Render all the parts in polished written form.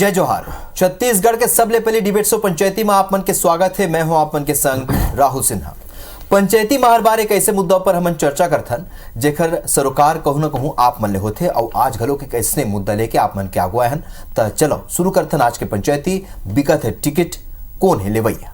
जय जोहार। छत्तीसगढ़ के सबले पहली डिबेट शो पंचायती में आप मन के स्वागत है। मैं हूं आप मन के संग राहुल सिन्हा। पंचायती में हर बार एक ऐसे मुद्दा पर हमन चर्चा करथन जेकर सरोकार कहूं न कहूं आप मन ले होथे और आज घलो के कैसे मुद्दा लेके आप मन के आगुआ हन। तो चलो शुरू करथन आज के पंचायती। बिकत है टिकट, कौन है लेवैया।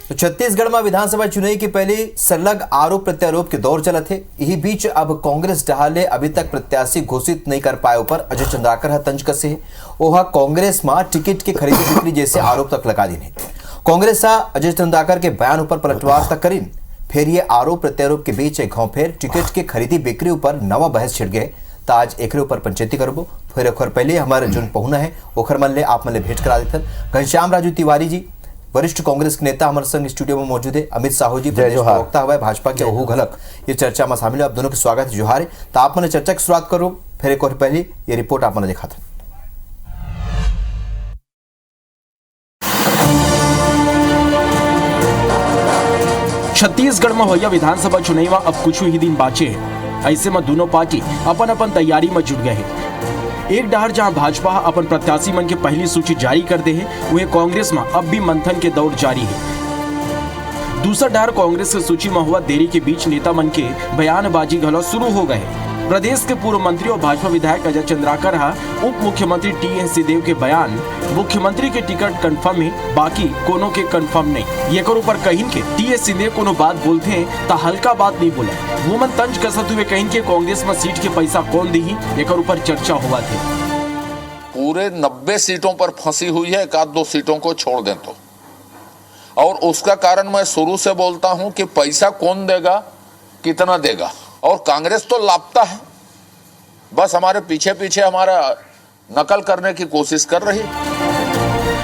तो छत्तीसगढ़ में विधानसभा चुनाव की पहले सरलग आरोप प्रत्यारोप के दौर चलत है। यही बीच अब कांग्रेस डहाले अभी तक प्रत्याशी घोषित नहीं कर पाए ऊपर अजय चंद्राकर तंज कसे है। ओहा कांग्रेस में टिकट के खरीदी बिक्री जैसे आरोप तक लगा दिन है। कांग्रेस अजय चंद्राकर के बयान ऊपर पलटवार तक करीन। फिर ये आरोप प्रत्यारोप के बीच एक फिर टिकट के खरीदी बिक्री ऊपर नवा बहस छिड़ गए। तो आज एक ऊपर पंचायती करबो। फिर एक पहले हमारे जो पहुना है ओखर मन ले आप मन ले भेंट करा देते। घनश्याम राजू तिवारी जी वरिष्ठ कांग्रेस के नेता हमारे संग स्टूडियो में मौजूद है। अमित साहू जी प्रवक्ता हुआ भाजपा के ओहू घलक ये चर्चा में शामिल है। आप दोनों का स्वागत है। जोहार। तो आप मैंने चर्चा की शुरुआत करो। फिर एक और पहले ये रिपोर्ट आप मैंने देखा था। छत्तीसगढ़ में होया विधानसभा चुनाव अब कुछ ही दिन बाचे है। ऐसे में दोनों पार्टी अपन अपन तैयारी में जुट गए हैं। एक डहर जहां भाजपा अपन प्रत्याशी मन के पहली सूची जारी कर दे है, वहीं कांग्रेस में अब भी मंथन के दौर जारी है। दूसरा डहर कांग्रेस की सूची में हुआ देरी के बीच नेता मन के बयानबाजी घलो शुरू हो गए। प्रदेश के पूर्व मंत्री और भाजपा विधायक अजय चंद्राकर उप मुख्यमंत्री टी.एस. सिंहदेव के बयान मुख्यमंत्री के टिकट कंफर्म है, बाकी कोनो के कंफर्म नहीं। ये ऊपर कहीं के टी.एस. सिंहदेव कोनो बात बोलते हैं तो हल्का बात नहीं बोले। वो मन तंज कसत हुए कहीं के कांग्रेस में सीट के पैसा कौन दी, एक ऊपर चर्चा हुआ थे। पूरे 90 सीटों पर फंसी हुई है, एक आध दो सीटों को छोड़ दें तो। और उसका कारण मैं शुरू से बोलता हूं कि पैसा कौन देगा, कितना देगा। और कांग्रेस तो लापता है, बस हमारे पीछे पीछे हमारा नकल करने की कोशिश कर रही है।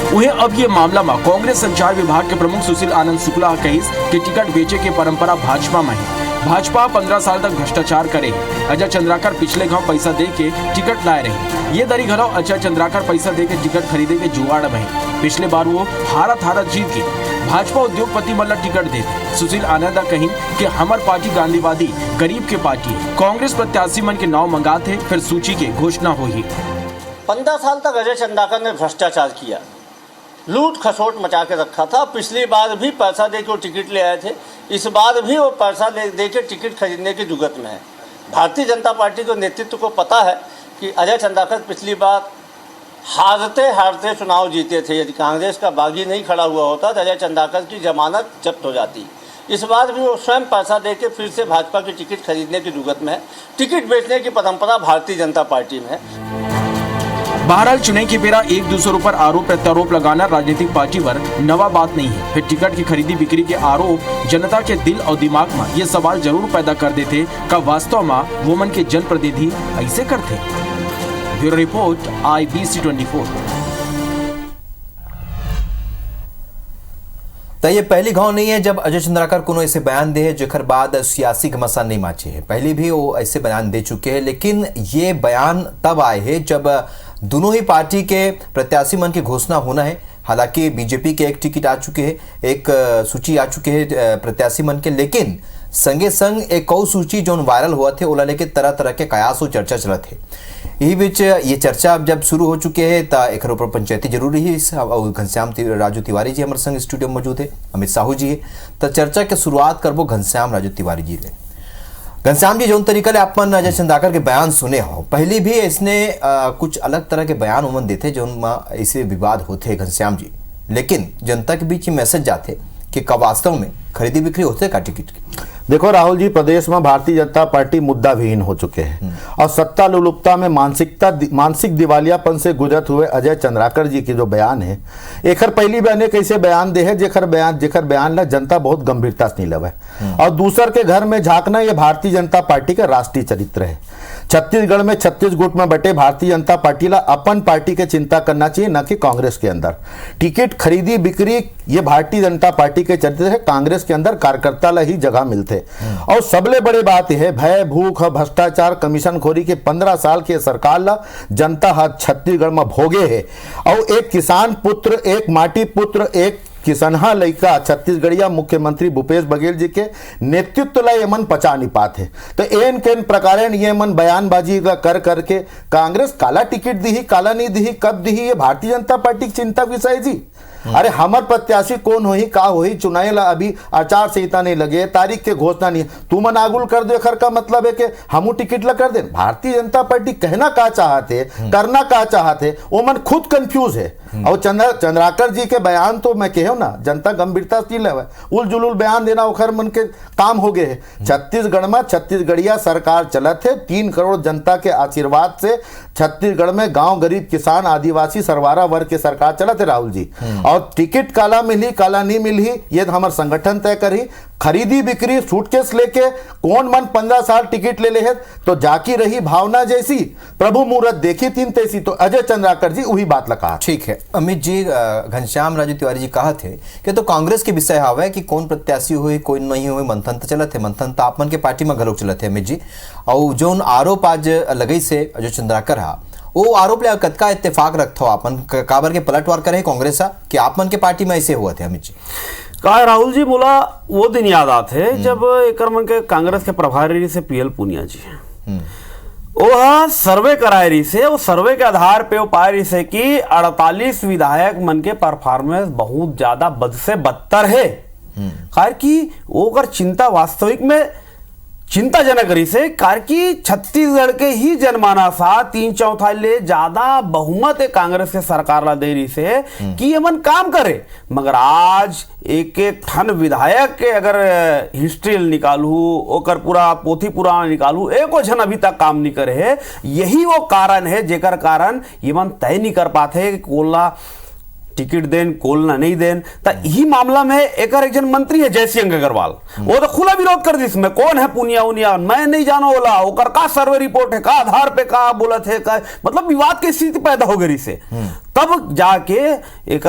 उन्हें अब ये मामला में कांग्रेस संचार विभाग के प्रमुख सुशील आनंद शुक्ला कहिस कि टिकट बेचे की परंपरा भाजपा में है। भाजपा 15 साल तक भ्रष्टाचार करे। अजय चंद्राकर पिछले गांव पैसा दे के टिकट लाए रहे। ये दरी घराव अजय चंद्राकर पैसा दे के टिकट खरीदे के जुगाड़ में। पिछले बार वो हारत जीत के भाजपा उद्योगपति मल्ला टिकट दे। सुशील आनंद कहीं कि हमार पार्टी गांधीवादी गरीब के पार्टी है। कांग्रेस प्रत्याशी मन के नाव मंगाते फिर सूची की घोषणा हुई। 15 साल तक अजय चंद्राकर ने भ्रष्टाचार किया, लूट खसोट मचा के रखा था। पिछली बार भी पैसा दे के वो टिकट ले आए थे, इस बार भी वो पैसा दे के टिकट खरीदने की जुगत में है। भारतीय जनता पार्टी को नेतृत्व को पता है कि अजय चंद्राकर पिछली बार हारते चुनाव जीते थे। यदि कांग्रेस का बागी नहीं खड़ा हुआ होता तो अजय चंद्राकर की जमानत जब्त हो जाती। इस बार भी वो स्वयं पैसा दे के फिर से भाजपा की टिकट खरीदने की जुगत में है। टिकट बेचने की परंपरा भारतीय जनता पार्टी में है। बहरहाल चुनाव के बेरा एक दूसरे पर आरोप प्रत्यारोप लगाना राजनीतिक पार्टी पर नवा बात नहीं है। फिर टिकट की खरीदी बिक्री के आरोप जनता के दिल और दिमाग में ये सवाल जरूर पैदा कर देते का वास्तव में वो मन के जनप्रतिनिधि ऐसे करते। Bureau report IBC 24। तो ये पहली घाव नहीं है जब अजय चंद्राकर कोनो ऐसे बयान दे है जेकर बाद सियासी घमासान नहीं माचे है। पहले भी वो ऐसे बयान दे चुके हैं, लेकिन ये बयान तब आए हैं जब दोनों ही पार्टी के प्रत्याशी मन की घोषणा होना है। हालांकि बीजेपी के एक टिकट आ चुके हैं, एक सूची आ चुके हैं प्रत्याशी मन के, लेकिन संगे संग एक और सूची जो वायरल हुआ थे ओला लेके तरह तरह के कयास और चर्चा चलत है। यही बीच ये चर्चा जब शुरू हो चुके हैं तो एक ऊपर पंचायती जरूरी है। घनश्याम राजू तिवारी जी हमारे संग स्टूडियो में मौजूद है। अमित साहू जी है। तो चर्चा के शुरुआत करबो घनश्याम राजू तिवारी जी ने। घनश्याम जी जो तरीका ले अपन अजय चंद्राकर के बयान सुने हो, पहले भी इसने कुछ अलग तरह के बयान उमन देते जो ऐसे विवाद होते घनश्याम जी, लेकिन जनता के बीच मैसेज जाते कि कब वास्तव में खरीदी बिक्री होते का टिकट की। देखो राहुल जी, प्रदेश में भारतीय जनता पार्टी मुद्दा विहीन हो चुके हैं और सत्ता लोलुपता में मानसिक दिवालियापन से गुजरत हुए अजय चंद्राकर जी की जो बयान है, एकर पहली बयान कैसे बयान दे है जेकर बयान ला जनता बहुत गंभीरता से नहीं लवे और दूसर के घर में झांकना ये भारतीय जनता पार्टी का राष्ट्रीय चरित्र है। छत्तीसगढ़ में 36 गुट में बटे भारतीय जनता पार्टी ला अपन पार्टी के चिंता करना चाहिए, न कि कांग्रेस के अंदर। टिकट खरीदी बिक्री ये भारतीय जनता पार्टी के चरित्र है। कांग्रेस के अंदर कार्यकर्ता ला ही जगह मिलते और सबले बड़े बात यह है भय भूख भ्रष्टाचार कमीशन खोरी के 15 साल के सरकार ला जनता हाथ छत्तीसगढ़ में भोगे है। और एक किसान पुत्र, एक माटी पुत्र, एक किसनहा लइका छत्तीसगढ़िया मुख्यमंत्री भूपेश बघेल जी के नेतृत्व ला ये मन पचा नहीं पाते। तो एन केन प्रकारेण ये मन बयानबाजी कर करके कांग्रेस काला टिकट दी, काला नहीं दी, कब दी, ये भारतीय जनता पार्टी की चिंता विषय जी। अरे हमर प्रत्याशी कौन होही का होही चुनाव ला अभी आचार संहिता नहीं लगे, तारीख के घोषणा नहीं, तू मन आगुल कर दे खर का मतलब है कि हमू टिकट ला कर दे। भारतीय जनता पार्टी कहना का चाहते, करना का चाहते, वो मन खुद कंफ्यूज है। और चंद्राकर जी के बयान तो मैं कहूँ ना, जनता गंभीरता से ले उल जुलूल बयान देना ओखर मन के काम हो गए है। छत्तीसगढ़ में छत्तीसगढ़िया सरकार चलत है, 3 करोड़ जनता के आशीर्वाद से छत्तीसगढ़ में गांव गरीब किसान आदिवासी सरवारा वर्ग के सरकार चलत है राहुल जी। और टिकट काला मिली काला नहीं मिली ये हमारे संगठन तय करी। खरीदी बिक्री सूटकेस लेके कौन मन 15 साल टिकट ले है तो जाकी रही भावना जैसी, प्रभु मुहूर्त देखी 3 तैसी। तो अजय चंद्राकर जी वही बात लगा। ठीक है अमित जी, घनश्याम राजू तिवारी जी कहा थे कि तो कांग्रेस के विषय हवा कि कौन प्रत्याशी हुई कोई नहीं हुई, मंथन तो चलत है, मंथन तो आप मन के पार्टी में घलोक चलत है अमित जी। और जो आरोप आज लगई से अजय चंद्राकर हा वो आरोप ले कतका इत्तेफाक रखते हो आपन काबर के पलटवार करे कांग्रेस कि आप मन के पार्टी में ऐसे हुआ थे अमित जी? का राहुल जी बोला वो दिन याद आते जब एक मन के कांग्रेस के प्रभारी से पीएल पुनिया जी वो सर्वे कराए रही से, वो सर्वे के आधार पे वो पाए रही से कि 48 विधायक मन के परफॉर्मेंस बहुत ज्यादा बद से बदतर है। कार की वो अगर चिंता वास्तविक में चिंताजनक रही से, कार की छत्तीसगढ़ के ही जनमानसा 3/4 ले ज्यादा बहुमत है कांग्रेस के सरकार ला दे रही से कि ये मन काम करे। मगर आज एक एक ठन विधायक के अगर हिस्ट्री निकालू ओकर पूरा पोथी पुराना निकालू, एको जन अभी तक काम नहीं करे है। यही वो कारण है जेकर कारण ये मन तय नहीं कर पाते कि कोला टिकट देन कोलना नहीं देन। तो यही मामला में एक जन मंत्री है जयसिंह अग्रवाल, वो तो खुला विरोध कर दी इसमें कौन है पुनिया उनिया मैं नहीं जानो बोला, ओकर का सर्वे रिपोर्ट है, का आधार पे का बोलत है, का मतलब विवाद की स्थिति पैदा हो गई से। तब जाके एक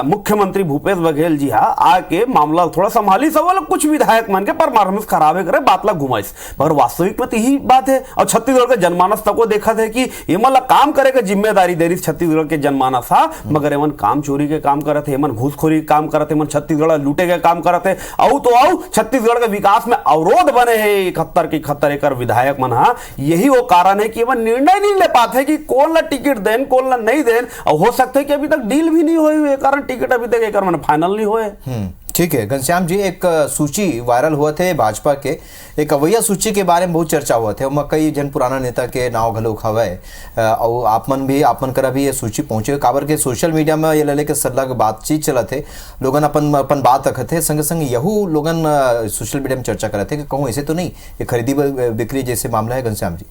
मुख्यमंत्री भूपेश बघेल जी हा आके मामला थोड़ा संभाली सवाल कुछ विधायक मन के परफॉर्मेंस खराबे करे बात ला घुमाइस। मगर वास्तविक में तो यही बात है। और छत्तीसगढ़ के जनमानस तक को देखा था कि ये मतलब काम करे के जिम्मेदारी दे रही छत्तीसगढ़ के जनमानस हा, मगर एमन काम चोरी के काम करते, एमन घूसखोरी के काम करते, एमन छत्तीसगढ़ लूटे के काम करते। औ तो औ छत्तीसगढ़ के विकास में अवरोध बने हैं 71 एकड़ विधायक मन हा। यही वो कारण है कि एमन निर्णय नहीं ले पाते कि कौन ला टिकट देन कौन ला नहीं देन। और हो सकता है कि अभी तक डील भी नहीं हुई, कारण टिकट अभी तक एक फाइनल नहीं हुए। ठीक है घनश्याम जी, एक सूची वायरल हुआ थे भाजपा के, एक अवैया सूची के बारे में बहुत चर्चा हुआ थे, कई जन पुराना नेता के नाव घलोक हवय और आपमन भी आपमन करा भी ये सूची पहुंचे काबर के सोशल मीडिया में ये ले के सलाह बातचीत चलत है, लोगन अपन बात रखते हैं, संग संग यहू लोगन सोशल मीडिया में चर्चा करते हैं कि कहूँ ऐसे तो नहीं ये खरीदी बिक्री जैसे मामला है। घनश्याम जी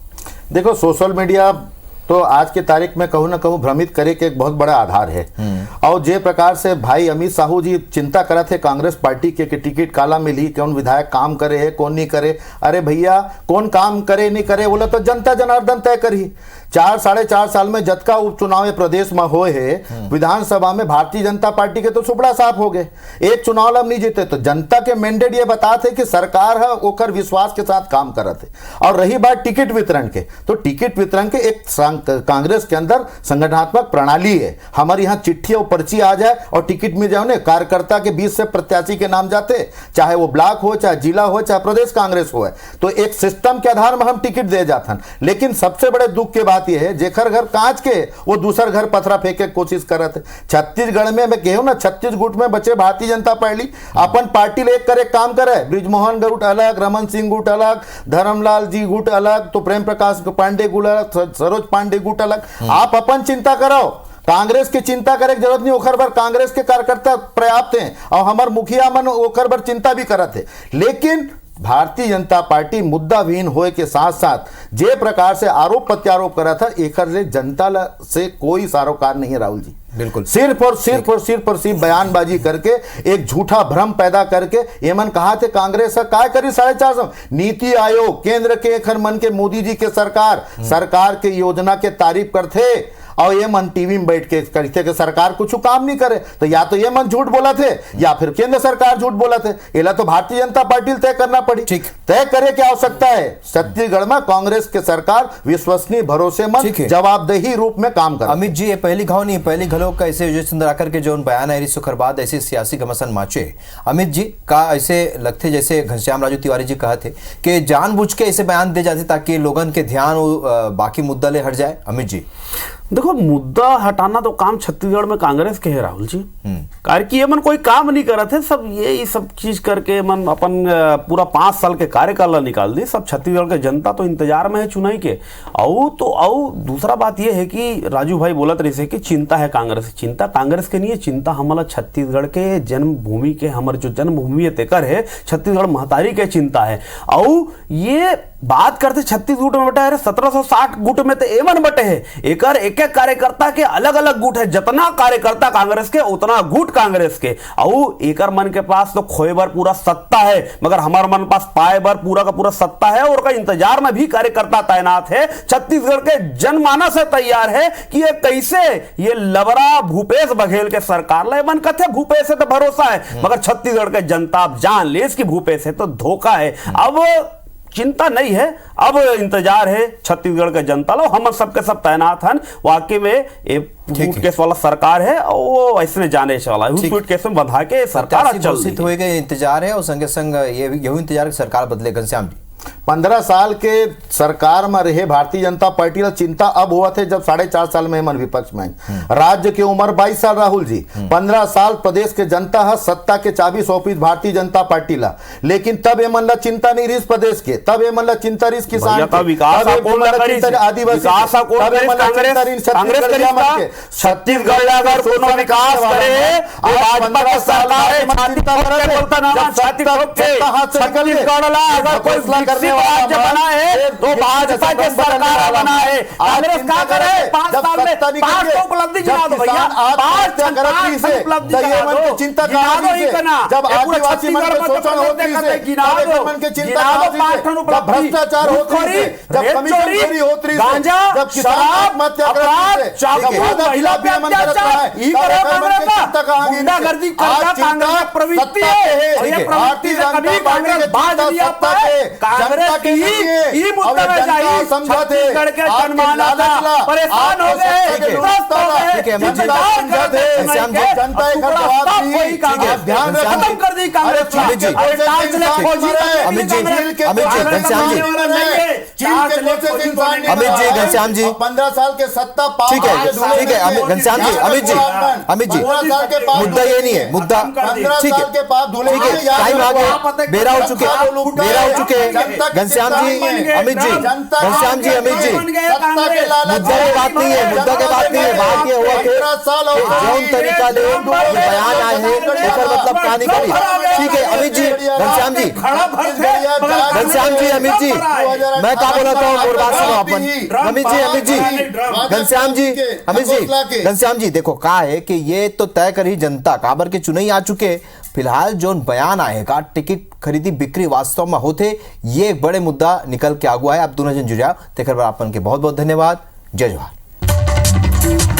देखो सोशल मीडिया तो आज के तारीख में कहूँ ना कहूँ भ्रमित करे के एक बहुत बड़ा आधार है। और जे प्रकार से भाई अमित साहू जी चिंता करे थे कांग्रेस पार्टी के कि टिकट काला मिली, कौन विधायक काम करे है कौन नहीं करे। अरे भैया कौन काम करे नहीं करे बोले तो जनता जनार्दन तय करी। 4-4.5 साल में जतका उपचुनाव प्रदेश में हुए है, विधानसभा में भारतीय जनता पार्टी के तो सुपड़ा साफ हो गए, एक चुनाव अब नहीं जीते। तो जनता के मैंडेट ये बताते कि सरकार है ओकर विश्वास के साथ काम करते। और रही बात टिकट वितरण के, तो टिकट वितरण के एक कांग्रेस के अंदर संगठनात्मक प्रणाली है। हमारे यहाँ चिट्ठी और पर्ची आ जाए और टिकट मिल जाओ ना, कार्यकर्ता के 20 से प्रत्याशी के नाम जाते, चाहे वो ब्लॉक हो चाहे जिला हो चाहे प्रदेश कांग्रेस हो, तो एक सिस्टम के आधार में हम टिकट दे जाते। लेकिन सबसे बड़े दुख के बात यह है जेखर घर कांच के वो दूसर घर पथरा फेंके की कोशिश करते। छत्तीसगढ़ में मैं कहूँ ना 36 गुट में बचे भारतीय जनता पार्टी अपन पार्टी ले करे काम करे। ब्रिजमोहन गुट अलग, रमन सिंह गुट अलग, धर्मलाल जी गुट अलग, तो प्रेम प्रकाश पांडे गुट अलग, सरोज पांडे गुट अलग। आप अपन चिंता करो, कांग्रेस की चिंता करे की जरूरत नहीं। ओखर बर कांग्रेस के कार्यकर्ता पर्याप्त हैं और हमार मुखिया मन ओखर बर चिंता भी करते। लेकिन भारतीय जनता पार्टी मुद्दा विहीन होए के साथ साथ जे प्रकार से आरोप प्रत्यारोप करा था एक जनता से कोई सारोकार नहीं है राहुल जी। बिल्कुल सिर्फ और सिर्फ बयानबाजी करके एक झूठा भ्रम पैदा करके एमन कहा थे कांग्रेस काय करी 450 नीति आयोग केंद्र के खर मन के मोदी जी के सरकार के योजना के तारीफ करते और ये मन टीवी में बैठ के कहते कि सरकार कुछ काम नहीं करे। तो या तो ये मन झूठ बोला थे या फिर केंद्र सरकार झूठ बोला थे। इला तो भारतीय जनता पार्टी तय करना पड़ी। ठीक तय करे की आवश्यकता है। छत्तीसगढ़ में कांग्रेस के सरकार विश्वसनीय भरोसेमंद जवाबदेही रूप में काम करे। अमित जी ये पहली घाव नहीं, पहली घलो लोग ऐसे अजय चंद्राकर के जो बयान है सुखर बाद ऐसे सियासी घमासान माचे अमित जी का ऐसे लगते जैसे घनश्याम राजू तिवारी जी कहा थे कि जानबूझ के ऐसे बयान दे जाते ताकि लोगन के ध्यान बाकी मुद्दा ले हट जाए। अमित जी देखो, मुद्दा हटाना तो काम छत्तीसगढ़ में कांग्रेस के है राहुल जी। कार्य की मन कोई काम नहीं कर रहे थे, सब ये सब चीज करके मन अपन पूरा 5 साल के कार्यकाल निकाल दी। सब छत्तीसगढ़ के जनता तो इंतजार में है चुनाई के। और दूसरा बात ये है कि राजू भाई बोलत रहे कि चिंता है कांग्रेस, चिंता कांग्रेस के नहीं है, चिंता हमारा छत्तीसगढ़ के जन्मभूमि के, हमारे जो जन्मभूमि है तेकर है छत्तीसगढ़ महतारी के चिंता है। और ये बात करते 36 गुट में बटे है, 1760 गुट में तो एवन बटे है। एक एक कार्यकर्ता के अलग अलग गुट है, जितना कार्यकर्ता कांग्रेस के उतना गुट कांग्रेस के। और एकर मन के पास तो खोए बर पूरा सत्ता है, मगर हमारे मन पास पाए बर पूरा का पूरा सत्ता है। और का इंतजार में भी कार्यकर्ता तैनात है। छत्तीसगढ़ के जनमानस से तैयार है कि ये कैसे ये लबरा भूपेश बघेल के सरकार ले मन कथे भूपेश से तो भरोसा है, मगर छत्तीसगढ़ के जनता अब जान ले इसकी भूपेश है तो धोखा है। अब चिंता नहीं है, अब इंतजार है छत्तीसगढ़ के जनता लो, हम सबके सब तैनात हैं। वाकई में एक केस वाला सरकार है और वो ऐसे जाने वाला है, केस में बधा के सरकार चल रही इंतजार है। और संगे संग ये यही इंतजार सरकार बदले। घनश्याम जी 15 साल के सरकार में रहे भारतीय जनता पार्टी ला चिंता अब हुआ थे जब 4.5 साल में मन विपक्ष में। राज्य की उम्र 22 साल राहुल जी, 15 साल प्रदेश के जनता है सत्ता के चाबी सौंपी भारतीय जनता पार्टी ला, लेकिन तब ये मन ला चिंता नहीं रही प्रदेश के, तब ये मन ला चिंता रही किसान आदिवासी छत्तीसगढ़ अगर कोनो विकास करे भाजपा की सरकार है, छत्तीसगढ़ अगर कोई करने वाला बना है तो भाजपा के सरकार बना है। कांग्रेस क्या करे 5 साल में 5 उपलब्धि गिना दो भैया, 5 उपलब्धि चिंता जब आदिवासी मन के शोषण होती है, मन के चिंता जब भ्रष्टाचार होती है, जब कमीशन चोरी होती है, गांजा जब किसान आत्महत्या करते हैं, जब वादा खिलाफी मन करता है, गुंडागर्दी करता कांग्रेस प्रवृत्ति है। और ये प्रवृत्ति से कभी कांग्रेस बाज नहीं आता है। कांग्रेस की ही मुद्दा में जाइए, छत्तीसगढ़ के जनमानस परेशान हो गए, त्रस्त हो गए, जनता ध्यान खत्म कर दी कांग्रेस। अमित जी घनश्याम जी 15 साल के सत्ता ठीक है घनश्याम जी, अमित जी मुद्दा ये नहीं है, मुद्दा 15 साल के बाद ठीक है, टाइम आ गया, बेरा हो चुके घनश्याम जी, अमित जी, घनश्याम जी, अमित जी, मुद्दा की बात नहीं है, मुद्दा की बात नहीं है। बात ये हुआ कि जौन तरीका ले बयान आए हैं मतलब कहानी करी। ठीक है अमित जी, घनश्याम जी, घनश्याम जी, अमित जी, मैं क्या बोलता हूँ और बात सुनो अपन। अमित जी, घनश्याम जी, अमित जी, घनश्याम जी, देखो कहा है कि ये तो तय करी जनता काबर के चुनाई आ चुके। फिलहाल जो बयान आएगा टिकट खरीदी बिक्री वास्तव में होते, ये एक बड़े मुद्दा निकल के आगुआ है। आप दोनों जन जुड़ाओ तेकर अपन के बहुत बहुत धन्यवाद। जय जवाहर।